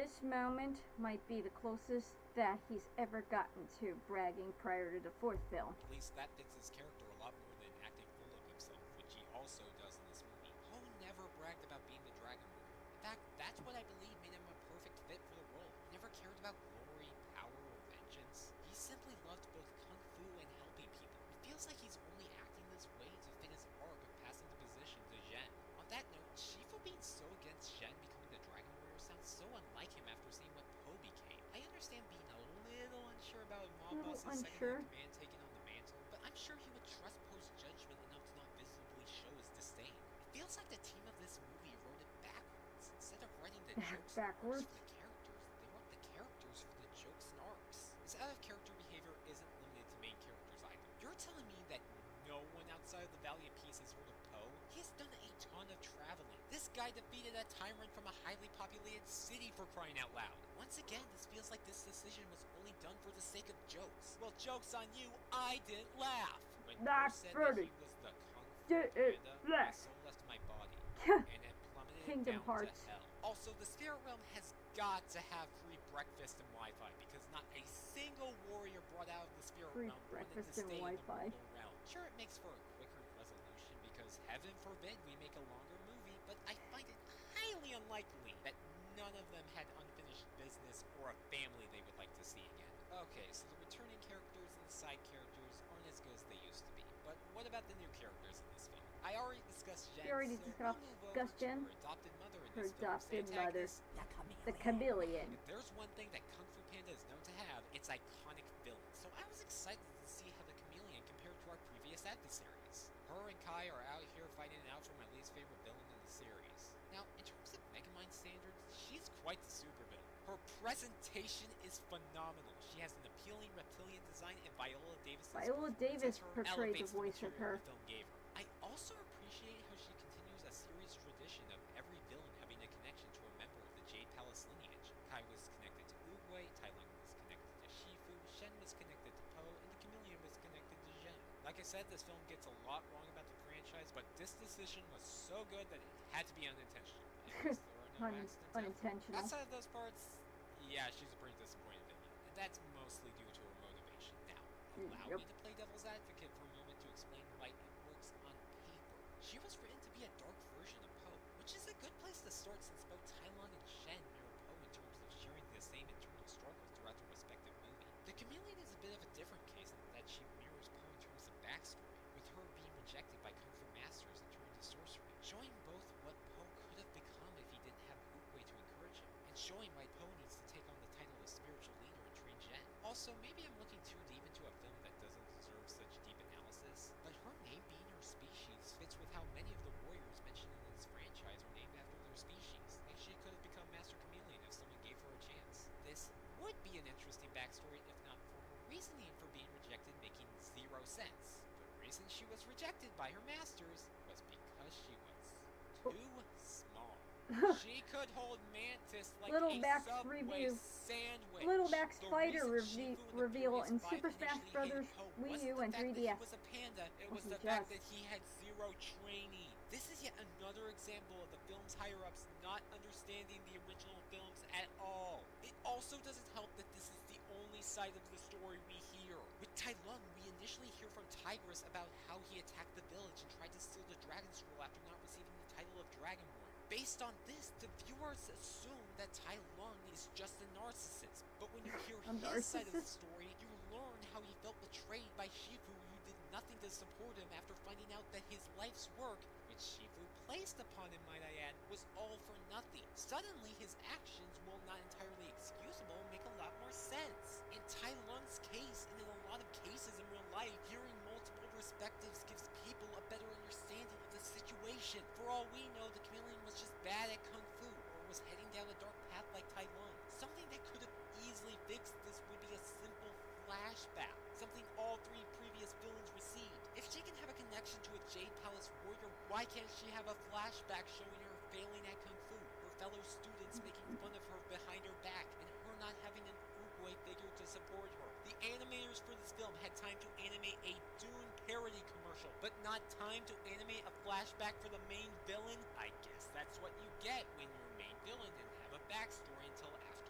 This moment might be the closest that he's ever gotten to bragging prior to the fourth film. At least that fits his character a lot more than acting full of himself, which he also does in this movie. Poe never bragged about being the Dragon Warrior. In fact, that's what I believe made him a perfect fit for the role. He never cared about glory, power, or vengeance. He simply loved both kung fu and helping people. It feels like he's only acting this way to fit his arc of passing the position to Zhen. On that note, Shifu being so against Zhen becoming the Dragon Warrior sounds so unlike him after seeing what Poe became. I understand being a little unsure about Mob Boss's second in command taking on the mantle, but I'm sure he would trust Poe's judgment enough to not visibly show his disdain. It feels like the team of this movie wrote it backwards. Instead of writing the jokes backwards for the characters, they wrote the characters for the jokes and arcs. This out-of-character behavior isn't limited to main characters either. You're telling me that no one outside of the Valley of Peace has heard of Poe? He has done a ton of traveling. This guy defeated a tyrant from a highly populated city, for crying out loud. Once again, this feels like this decision was only done for the sake of jokes. Well, joke's on you, I didn't laugh. When Poe said that he was the Kung Fu Panda, my soul left my body, and it plummeted Kingdom down Hearts. to hell. Also, the Spirit Realm has got to have free breakfast and Wi-Fi, because not a single warrior brought out of the Spirit Free Realm wanted to breakfast stay and in the Wi-Fi. mortal realm. Sure, it makes for a quicker resolution, because heaven forbid we make a longer movie, but I find it highly unlikely that none of them had unfinished business or a family they would like to see again. Okay, so the returning characters and the side characters aren't as good as they used to be, but what about the new characters in this film? I already discussed Jen, You already so discussed we'll move over to Jen? her adopted mother in Her this film, adopted the mother. antagonist, The chameleon. If there's one thing that Kung Fu Panda is known to have, it's iconic villains. So I was excited to see how the chameleon compared to our previous adversaries. Her and Kai are out here fighting it out for my least favorite villain in the series. Now, in terms of Megamind standards, she's quite the supervillain. Her presentation is phenomenal. She has an appealing reptilian design, and Viola Davis portrayed the voice of her. The film gave her. I also appreciate how she continues a series tradition of every villain having a connection to a member of the Jade Palace lineage. Kai was connected to Oogway, Tai Lung was connected to Shifu, Shen was connected to Poe, and the chameleon was connected to Zhen. Like I said, this film gets a lot wrong about the franchise, but this decision was so good that it had to be unintentional. There are no accidents. Unintentional. Outside of those parts, yeah, she's a pretty disappointing villain, and that's mostly due to her motivation. Now, allow me to play devil's advocate for a moment to explain why it works on paper. She was written to be a dark version of Poe, which is a good place to start since both Tai Lung and Shen mirror Poe in terms of sharing the same internal struggles throughout their respective movie. The chameleon is a bit of a different case in that she mirrors Poe in terms of backstory, with her being rejected by Kung Fu masters and turned to sorcery, showing both what Poe could have become if he didn't have Oogway to encourage him, and showing why Poe needs to take on the title of spiritual leader and train Zhen. Also, maybe I'm looking too deep into a film that doesn't deserve such deep analysis, but her name being her species fits with how many of the warriors mentioned in this franchise are named after their species, and she could have become Master Chameleon if someone gave her a chance. This would be an interesting backstory if not for her reasoning for being rejected making zero sense. The reason she was rejected by her masters was because she was too small. She could hold Mantis like Little a Max Subway review. sandwich. Little Max The Fighter reason Shifu reveal the in previous Super fight Smash initially Brothers hated Poe Wii wasn't U the and fact that 3DS. he was a panda, it was Wasn't the fact just. that he had zero training. This is yet another example of the film's higher-ups not understanding the original films at all. It also doesn't help that this is the only side of the story we hear. With Tai Lung, we initially hear from Tigress about how he attacked the village and tried to steal the Dragon Scroll after not receiving the title of Dragon Warrior. Based on this, the viewers assume that Tai Lung is just a narcissist. But when you hear his side of the story, you learn how he felt betrayed by Shifu, who did nothing to support him after finding out that his life's work, which Shifu placed upon him, might I add, was all for nothing. Suddenly, his actions, while not entirely excusable, make a lot more sense. In Tai Lung's case, and in a lot of cases in real life, hearing multiple perspectives gives people a better understanding of the situation. For all we know, the chameleon was just bad at Kung Fu, or was heading down a dark path like Tai Lung. Something that could have easily fixed this would be a simple flashback, something all three previous villains received. If she can have a connection to a Jade Palace warrior, why can't she have a flashback showing her failing at Kung Fu, her fellow students making fun of her behind her back, and her not having an Oogway figure to support her? The animators for this film had time to animate a Dune parody commercial, but not time to animate a flashback for the main villain? I guess that's what you get when your main villain didn't have a backstory until after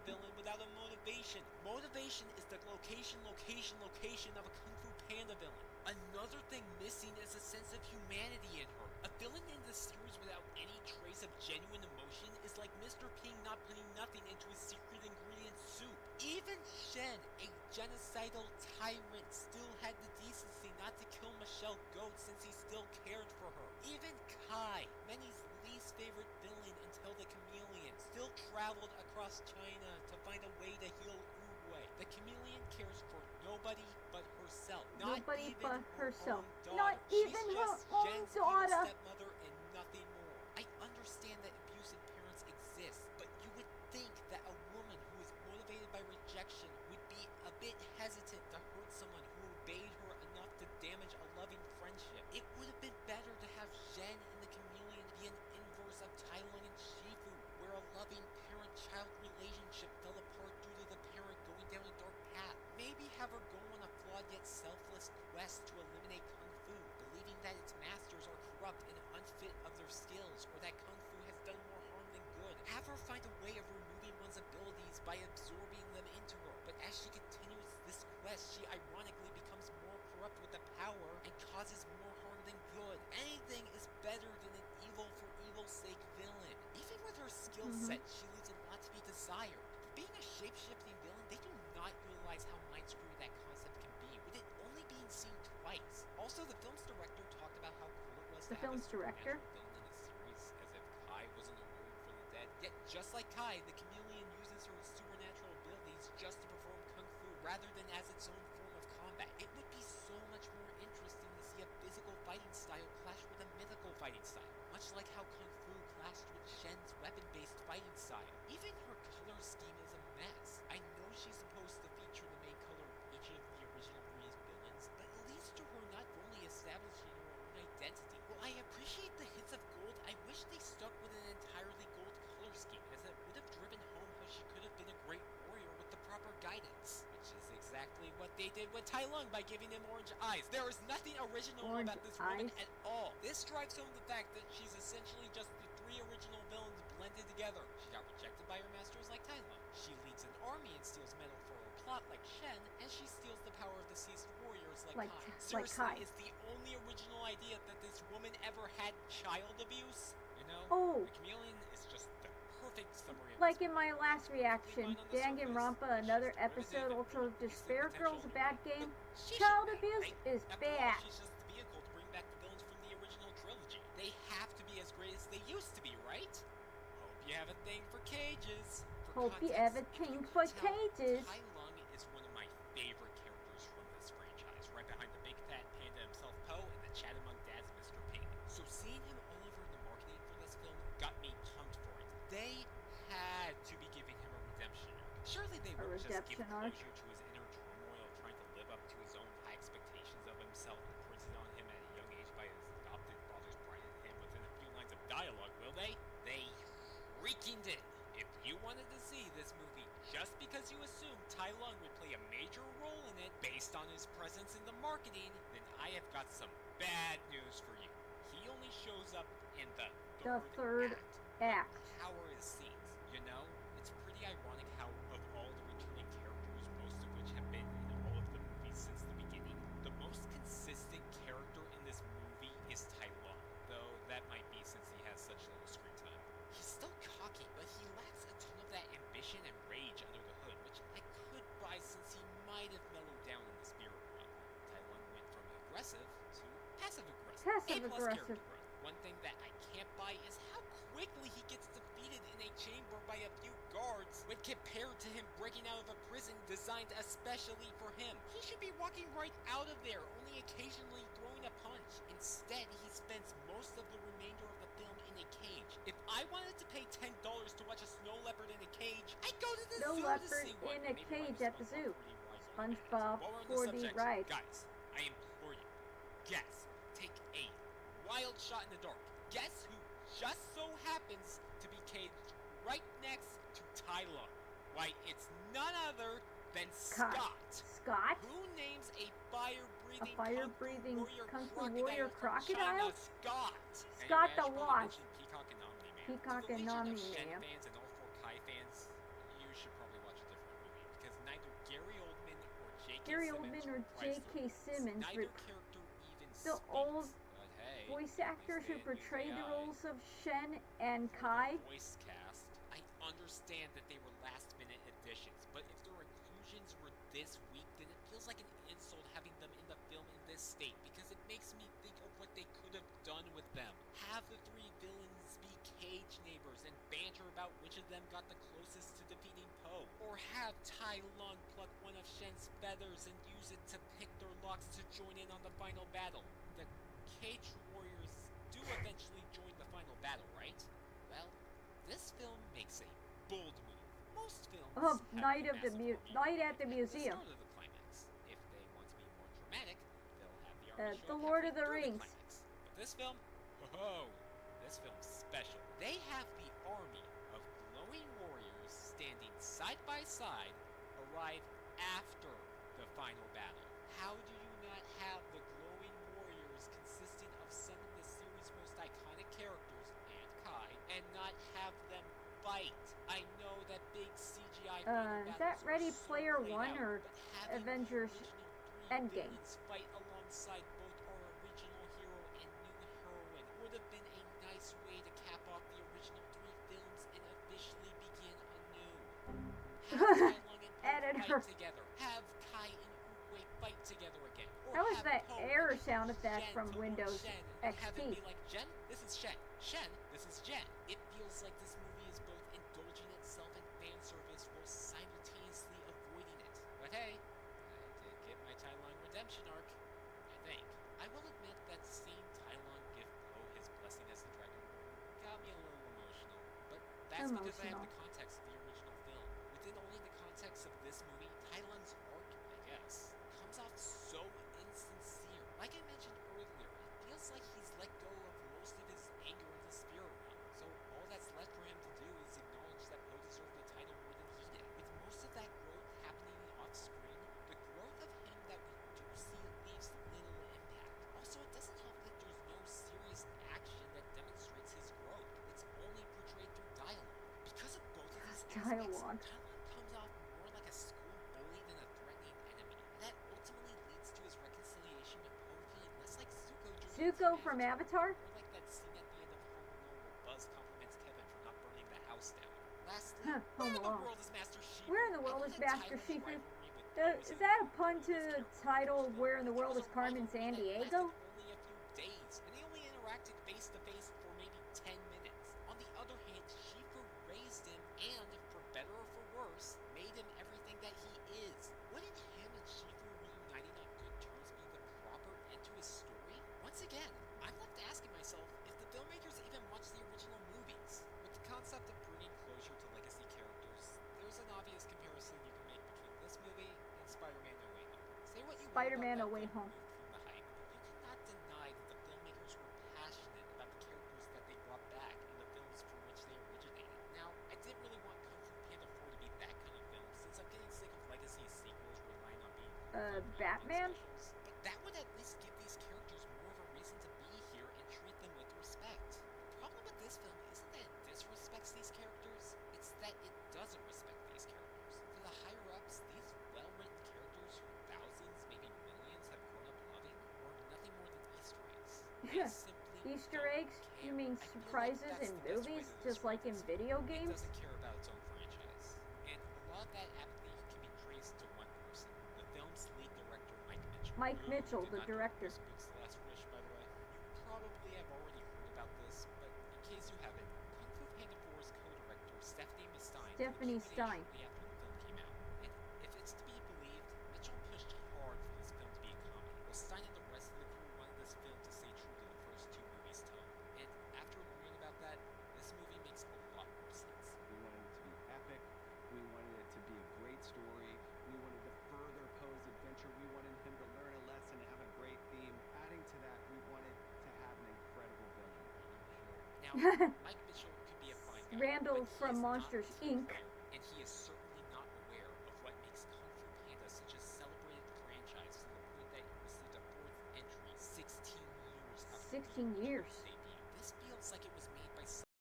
villain without a motivation. Motivation is the location of a Kung Fu Panda villain. Another thing missing is a sense of humanity in her. A villain in this series without any trace of genuine emotion is like Mr. Ping not putting nothing into his secret ingredient soup. Even Shen, a genocidal tyrant, still had the decency not to kill Michelle Goat since he still cared for her. Even Kai, Manny's least favorite villain until the chameleon, still traveled across China to find a way to heal Uruguay. The chameleon cares for nobody but herself. Nobody even but her herself. own Not daughter. even She's her just own Jen's daughter. evil stepmother and nothing more. I understand that abusive parents exist, but you would think that a woman who is motivated by rejection would be a bit hesitant to hurt someone who obeyed her enough to damage a loving friendship. It would have been better to have Jen and the chameleon be an inverse of Tai Lung and Shifu, where a loving parent-child relationship fell apart due to the parent going down a dark path. Maybe have her go on a flawed yet selfless quest to eliminate Kung Fu, believing that its masters are corrupt and unfit of their skills, or that Kung Fu has done more harm than good. Have her find a way of removing one's abilities by absorbing them into her, but as she continues this quest, she ironically becomes more corrupt with the power and causes more harm than good. Anything is better than an evil for evil's sake villain. Even with her skill set, she leaves a lot to be desired. For being a shape-shifting villain, they do not utilize how mind-screwy that concept can be, with it only being seen twice. Also, the film's director talked about how cool it was to have a supernatural villain in a series, as if Kai wasn't a lord for the dead. Yet, just like Kai, the chameleon uses her supernatural abilities just to perform Kung Fu rather than as its own form of combat. It would be so much more interesting to see a physical fighting style clash with a mythical fighting style, much like how Kung Fu clashed with Shen's weapon-based fighting style. Even her color scheme is a mess. I know she's supposed to feature the main color of each of the original three villains, but it leads to her not only establishing her own identity. While I appreciate the hints of gold, I wish they stuck with an entirely gold color scheme, as it would have driven home how she could have been a great warrior with the proper guidance, which is exactly what they did with Tai Lung by giving him orange eyes. There is nothing original about this woman at all. This drives home the fact that she's essentially just the three original villains blended together. She got rejected by her masters like Tai Lung. She leads an army and steals metal for her plot like Shen, and she steals the power of deceased warriors like Kai. Seriously, is the only original idea that this woman ever had child abuse? You know, the chameleon is just the perfect summary of like in my last reaction, Danganronpa, another episode, also Despair Girl's a bad game. Child abuse is bad. She's just the vehicle to bring back the villains from the original trilogy. They have to be as great as they used to be, right? Hope you have a thing for cages. Hope you have a thing for cages. Tai Lung is one of my favorite characters from this franchise, right behind the big fat panda himself, Poe, and the chat among dads, Mr. Ping. So seeing him all over the marketing for this film got me pumped for it. They had to be giving him a redemption arc. Surely they would just give closure to his inner turmoil of trying to live up to his own high expectations of himself, imprinted on him at a young age by his adopted father's pride in him within a few lines of dialogue, will they? They freaking did. If you wanted to see this movie just because you assumed Tai Lung would play a major role in it based on his presence in the marketing, then I have got some bad news for you. He only shows up in the third act. Power is scenes. You know, it's pretty ironic how of all the returning characters, most of which have been in all of the movies since the beginning, the most consistent character in this movie is Tai Lung, though that might be since he has such little screen time. He's still cocky, but he lacks a ton of that ambition and rage under the hood, which I could buy since he might have mellowed down in the spirit run. Tai Lung went from aggressive to passive-aggressive. Passive-aggressive. One thing that I can't buy is how quickly he gets defeated in a chamber by a few guards when compared to him breaking out of a prison designed especially for him. He should be walking right out of there, only occasionally throwing a punch. Instead, he spends most of the remainder of the film in a cage. If I wanted to pay $10 to watch a snow leopard in a cage, I'd go to the zoo to see one. In a cage at the zoo. SpongeBob 4D ride. Guys, I implore you, guess. Take a wild shot in the dark. Guess who just so happens to be caged right next to Tai Lung? Why, it's none other than Scott. Scott? Who names a fire-breathing Kung Fu warrior crocodile? Scott. Scott the Wasp. Peacock and Omni-Man. Peacock To the and legion of Omni-Man. Shen fans and all 4 Kai fans, you should probably Gary Oldman or J.K. Simmons, Neither but character even the speaks. old But hey, voice at actors least who they didn't use portrayed the AI. roles of Shen and For Kai. the voice cast, I understand that they were last-minute additions, but if their inclusions were this weak, then it feels like an insult having them in the film in this state, because it makes me think of what they could have done with them. Have the three villains be cage neighbors and banter about which of them got the closest to defeating Poe. Or have Tai Lung pluck one of Shen's feathers and use it to pick their locks to join in on the final battle. The cage warriors do eventually join the final battle, right? Well, this film makes a bold move. Most films Oh, have Night the of the massive army Night arrive at the at Museum. the start of the climax. If they want to be more dramatic, they'll have the army The show up Lord of halfway the through Rings. climax. But this film, this film's special. They have the army of glowing warriors standing side by side arrive after the final battle. How do you not have the glowing warriors consisting of some of the series' most iconic characters, and Kai, and not have them fight? I know that big CGI final Is that battles Ready are so Player played One out, or but having Avengers the original three Endgame? villains fight alongside both our original hero and new heroine would have been a nice way to cap off the original three films and officially begin anew. Have Tai Lung and Poe Editor. fight together. Have Kai and Oogway fight together again. Or That was have that Poe error introduce sound effect Jen from to Lord Windows Shen and have him XP. be like, Jen, this is Shen. Shen, this is Jen. It feels like this movie is both indulging itself in fan service while simultaneously avoiding it. But hey, I did get my Tai Lung redemption arc, I think. I will admit that seeing Tai Lung give Poe his blessing as the Dragon Lord got me a little emotional. But that's because I have the context of the original film. Within only the context of this movie, Tai Lung's arc, I guess, comes off so insincere. Like I mentioned earlier, it feels like he's let go of most of his anger in the Spirit Realm. So all that's left for him to do is acknowledge that Poe deserved the title more than he did. With most of that growth happening off screen, the growth of him that we do see leaves little impact. Also, it doesn't help that there's no serious action that demonstrates his growth. It's only portrayed through dialogue. Because of both of these Dialogue. aspects, Tai Lung comes off more like a school bully than a threatening enemy. That ultimately leads to his reconciliation with Poe feeling less like Zuko from Avatar? Or like that scene at the end of Home Alone where Buzz compliments Kevin for not burning the house down. Lastly, Huh, where in the Home Alone. world is Master Shifu? Where in the world I is know that Master Tai Lung's Shifu? rivalry with Poe Is isn't that a the pun to this the character title first Where in the film, World but is it was a Carmen rivalry San that Diego? lasted only a few days, and they only interacted face to face for maybe 10 minutes. On the other hand, Shifu raised him and, for better or for worse, made him everything that he is. Wouldn't him and Shifu reuniting on good terms be the proper end to his story? Once again, I'm left asking myself if the filmmakers even watched the original movies. With the concept of bringing closure to legacy characters, there's an obvious comparison you can make between this movie and Spider-Man No Way Home. Say what you Spider-Man want No about Way that film Home. removed from the hype, you cannot deny that the filmmakers were passionate about the characters that they brought back in the films from which they originated. Now, I didn't really want Kung Fu Panda 4 to be that kind of film, since I'm getting sick of legacy sequels relying on being Batman? specials. But that would at least give these characters more of a reason to be here and treat them with respect. The problem with this film isn't that it disrespects these characters, it's that it doesn't respect these characters. For the higher-ups, these well-written characters who thousands, maybe millions, have grown up loving are nothing more than Easter eggs. They simply Easter don't eggs? care. You mean I feel like surprises that's in the best way movies, to just like in describe this. video It games? doesn't care about its own franchise. And a lot of that apathy can be traced to one person, the film's lead director, Mike Mitchell. Mike who Mitchell, did the not direct director. Puss in Boots: The Last Wish, by the way. You probably have already heard about this, but in case you haven't, Kung Fu Panda 4's co-director, Stephanie Stein, Stephanie Stein. shortly after the film came out. And if it's to be believed, Mitchell pushed hard for this film to be a comedy, while Stein and the rest of the crew wanted this film to stay true to the first two movies' tone. And after learning about that, this movie makes a lot more sense. We wanted it to be epic. We wanted it to be a great story. We wanted to further Poe's adventure. We wanted him to learn a lesson, have a great theme. Adding to that, we wanted to have an incredible villain. Now, Mike Mitchell could be a fine guy, Randall but he from is not Monsters, a film Inc. fan, and he is certainly not aware of what makes Kung Fu Panda such a celebrated franchise to the point that it received a fourth entry 16 years after 16 years.